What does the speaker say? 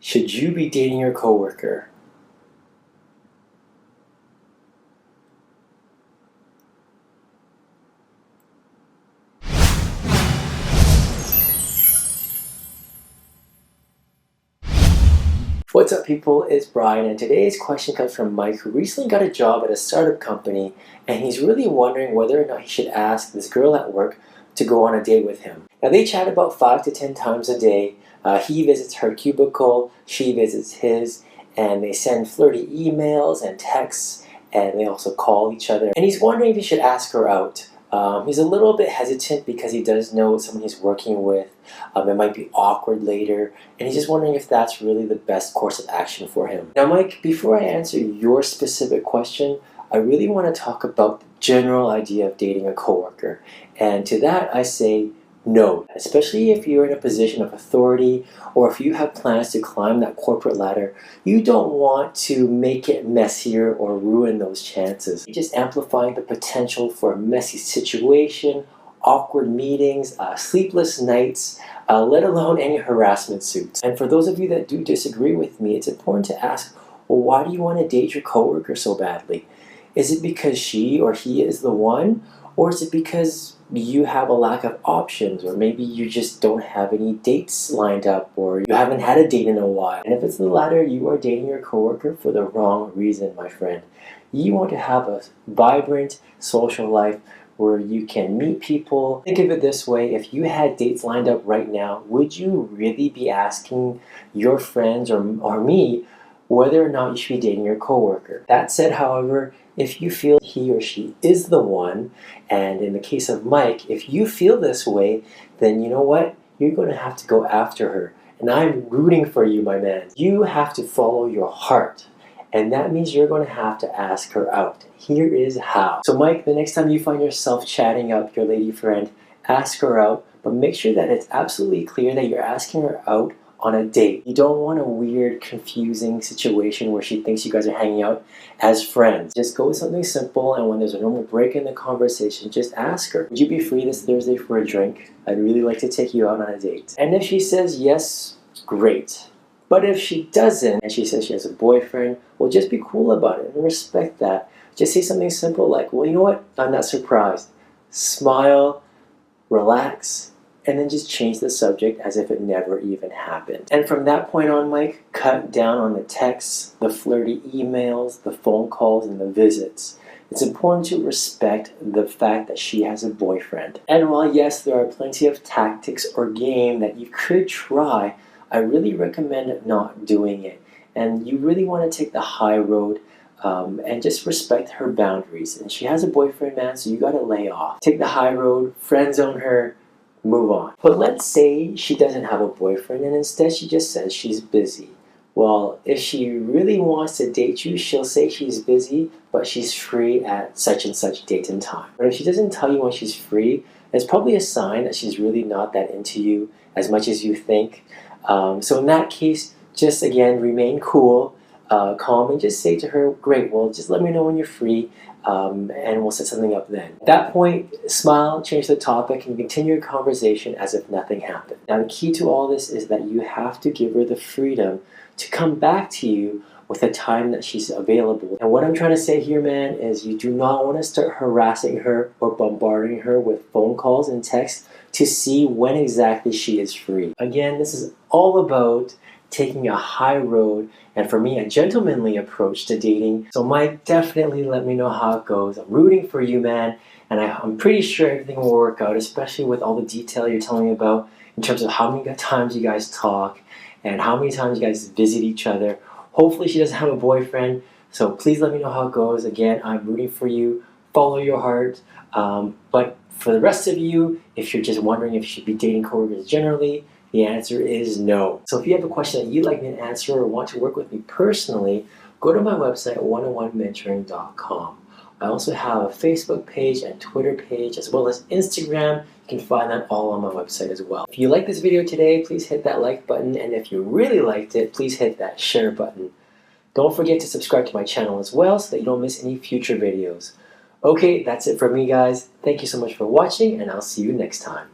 Should you be dating your coworker? What's up, people? It's Brian, and today's question comes from Mike, who recently got a job at a startup company, and he's really wondering whether or not he should ask this girl at work to go on a date with him. Now, they chat about 5 to 10 times a day. He visits her cubicle, she visits his, and they send flirty emails and texts, and they also call each other. And he's wondering if he should ask her out. He's a little bit hesitant because he does know someone he's working with. It might be awkward later, and he's just wondering if that's really the best course of action for him. Now, Mike, before I answer your specific question, I really want to talk about the general idea of dating a coworker. And to that, I say no, especially if you're in a position of authority or if you have plans to climb that corporate ladder. You don't want to make it messier or ruin those chances. You're just amplifying the potential for a messy situation, awkward meetings, sleepless nights, let alone any harassment suits. And for those of you that do disagree with me, it's important to ask, well, why do you want to date your coworker so badly? Is it because she or he is the one? Or is it because you have a lack of options, or maybe you just don't have any dates lined up, or you haven't had a date in a while? And if it's the latter, you are dating your coworker for the wrong reason, my friend. You want to have a vibrant social life where you can meet people. Think of it this way: if you had dates lined up right now, would you really be asking your friends or me whether or not you should be dating your coworker? That said, however, if you feel he or she is the one, and in the case of Mike, if you feel this way, then you know what? You're going to have to go after her. And I'm rooting for you, my man. You have to follow your heart. And that means you're going to have to ask her out. Here is how. So Mike, the next time you find yourself chatting up your lady friend, ask her out, but make sure that it's absolutely clear that you're asking her out on a date. You don't want a weird, confusing situation where she thinks you guys are hanging out as friends. Just go with something simple, and when there's a normal break in the conversation, just ask her, would you be free this Thursday for a drink? I'd really like to take you out on a date. And if she says yes, great. But if she doesn't, and she says she has a boyfriend, well, just be cool about it and respect that. Just say something simple like, well, you know what? I'm not surprised. Smile, relax, and then just change the subject as if it never even happened. And from that point on, Mike, cut down on the texts, the flirty emails, the phone calls, and the visits. It's important to respect the fact that she has a boyfriend. And while yes, there are plenty of tactics or game that you could try, I really recommend not doing it. And you really want to take the high road and just respect her boundaries. And she has a boyfriend, man, so you gotta lay off. Take the high road, friend zone her, move on. But let's say she doesn't have a boyfriend and instead she just says she's busy. Well, if she really wants to date you, she'll say she's busy, but she's free at such and such date and time. But if she doesn't tell you when she's free, it's probably a sign that she's really not that into you as much as you think. So in that case, just again, remain cool, calm, and just say to her, great, well, just let me know when you're free, and we'll set something up then. At that point, smile, change the topic, and continue your conversation as if nothing happened. Now, the key to all this is that you have to give her the freedom to come back to you with a time that she's available. And what I'm trying to say here, man, is you do not want to start harassing her or bombarding her with phone calls and texts to see when exactly she is free. Again, this is all about taking a high road, and for me, a gentlemanly approach to dating. So Mike, definitely let me know how it goes. I'm rooting for you, man, and I'm pretty sure everything will work out, especially with all the detail you're telling me about in terms of how many times you guys talk and how many times you guys visit each other. Hopefully she doesn't have a boyfriend, so please let me know how it goes. Again, I'm rooting for you. Follow your heart. But for the rest of you, if you're just wondering if you should be dating coworkers generally, the answer is no. So if you have a question that you'd like me to answer or want to work with me personally, go to my website, 101mentoring.com. I also have a Facebook page and Twitter page, as well as Instagram. You can find that all on my website as well. If you like this video today, please hit that like button. And if you really liked it, please hit that share button. Don't forget to subscribe to my channel as well so that you don't miss any future videos. Okay, that's it for me, guys. Thank you so much for watching, and I'll see you next time.